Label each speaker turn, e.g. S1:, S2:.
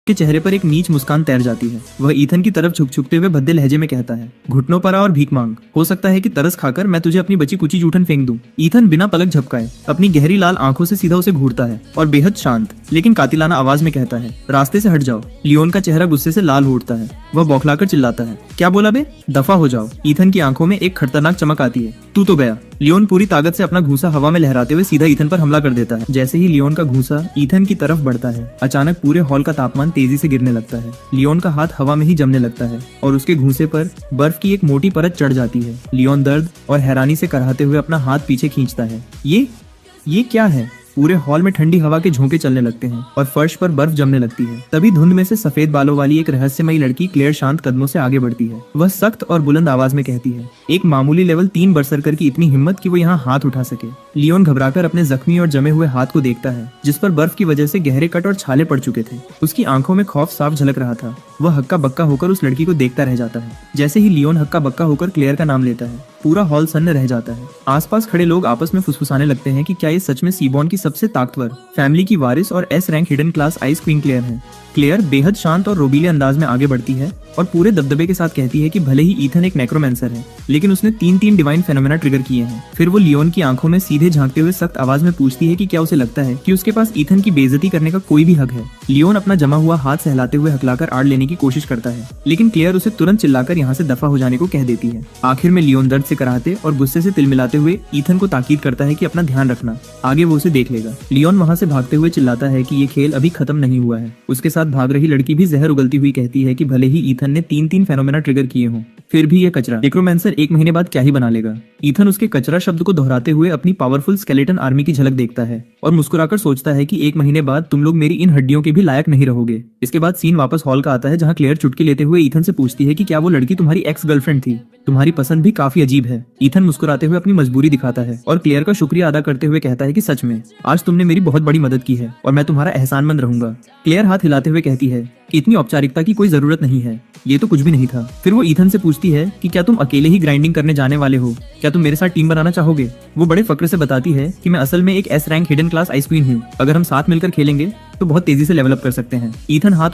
S1: के चेहरे पर एक नीच मुस्कान तैर जाती है। वह ईथन की तरफ झुकते हुए भद्दे लहजे में कहता है, घुटनों पर आ और भीख मांग। हो सकता है कि तरस खाकर मैं तुझे अपनी बची कुची जूठन फेंक दूं। ईथन बिना पलक झपकाए अपनी गहरी लाल आंखों से सीधा उसे घूरता है और बेहद शांत लेकिन कातिलाना आवाज में कहता है, रास्ते से हट जाओ। लियोन का चेहरा गुस्से से लाल हो उठता है। वह बौखलाकर चिल्लाता है, क्या बोला बे? दफा हो जाओ। ईथन की आंखों में एक खतरनाक चमक आती है। तू तो गया। लियोन पूरी ताकत से अपना घूंसा हवा में लहराते हुए सीधा ईथन पर हमला कर देता है। जैसे ही लियोन का घूंसा ईथन की तरफ बढ़ता है, अचानक पूरे हॉल का तापमान तेजी से गिरने लगता है। लियोन का हाथ हवा में ही जमने लगता है और उसके घूंसे पर बर्फ की एक मोटी परत चढ़ जाती है। लियोन दर्द और हैरानी से कराहते हुए अपना हाथ पीछे खींचता है। ये क्या है? पूरे हॉल में ठंडी हवा के झोंके चलने लगते हैं और फर्श पर बर्फ जमने लगती है। तभी धुंध में से सफेद बालों वाली एक रहस्यमयी लड़की क्लेयर शांत कदमों से आगे बढ़ती है। वह सख्त और बुलंद आवाज में कहती है, एक मामूली लेवल 3 बरसरकर की इतनी हिम्मत कि वो यहाँ हाथ उठा सके। लियोन घबराकर अपने जख्मी और जमे हुए हाथ को देखता है, जिस पर बर्फ की वजह से गहरे कट और छाले पड़ चुके थे। उसकी आंखों में खौफ साफ झलक रहा था। वह हक्का बक्का होकर उस लड़की को देखता रह जाता है। जैसे ही लियोन हक्का बक्का होकर क्लेयर का नाम लेता है, पूरा हॉल सन्न रह जाता है। आसपास खड़े लोग आपस में फुसफुसाने लगते हैं कि क्या ये सच में सीबॉर्न की सबसे ताकतवर फैमिली की वारिस और S rank hidden class ice queen Claire है। क्लेयर बेहद शांत और रोबीले अंदाज में आगे बढ़ती है और पूरे दबदबे के साथ कहती है कि भले ही ईथन एक नेक्रोमेंसर है, लेकिन उसने 3 डिवाइन फेनोमेना ट्रिगर किए हैं। फिर वो लियोन की आंखों में सीधे झांकते हुए सख्त आवाज में पूछती है कि क्या उसे लगता है कि उसके पास ईथन की बेइज्जती करने का कोई भी हक है। लियोन अपना जमा हुआ हाथ सहलाते हुए हकलाकर आड़ लेने की कोशिश करता है, लेकिन क्लेयर उसे तुरंत चिल्लाकर यहाँ से दफा हो जाने को कह देती है। आखिर में लियोन दर्द से कराहते और गुस्से से तिलमिलाते हुए ईथन को ताकीद करता है कि अपना ध्यान रखना, आगे वो उसे देख लेगा। लियोन वहाँ से भागते हुए चिल्लाता है कि ये खेल अभी खत्म नहीं हुआ है। उसके साथ भाग रही लड़की भी जहर उगलती हुई कहती है कि भले ही ईथन ने 3 फेनोमेना ट्रिगर किए हों, फिर भी ये कचरा नेक्रोमेंसर 1 महीने बाद क्या ही बना लेगा। ईथन उसके कचरा शब्द को दोहराते हुए अपनी पावरफुल स्केलेटन आर्मी की झलक देखता है और मुस्कुराकर सोचता है कि 1 महीने बाद तुम लोग मेरी इन हड्डियों के भी लायक नहीं रहोगे। इसके बाद सीन वापस हॉल का आता है, जहाँ क्लेयर चुटकी लेते हुए ईथन से पूछती है कि क्या वो लड़की तुम्हारी एक्स गर्लफ्रेंड थी? तुम्हारी पसंद भी काफी अजीब है। ईथन मुस्कुराते हुए अपनी मजबूरी दिखाता है और क्लेयर का शुक्रिया अदा करते हुए कहता है कि सच में आज तुमने मेरी बहुत बड़ी मदद की है और मैं तुम्हारा एहसानमंद रहूंगा। क्लेयर हाथ हिलाते हुए कहती है कि इतनी औपचारिकता की कोई जरूरत नहीं है, ये तो कुछ भी नहीं था। फिर वो ईथन से पूछती है कि क्या तुम अकेले ही ग्राइंडिंग करने जाने वाले हो? क्या तुम मेरे साथ टीम बनाना चाहोगे? वो बड़े फक्र से बताती है कि मैं असल में एक S rank hidden class ice queen हूँ। अगर हम साथ मिलकर खेलेंगे तो बहुत तेजी से लेवल अप कर सकते हैं। ईथन हाथ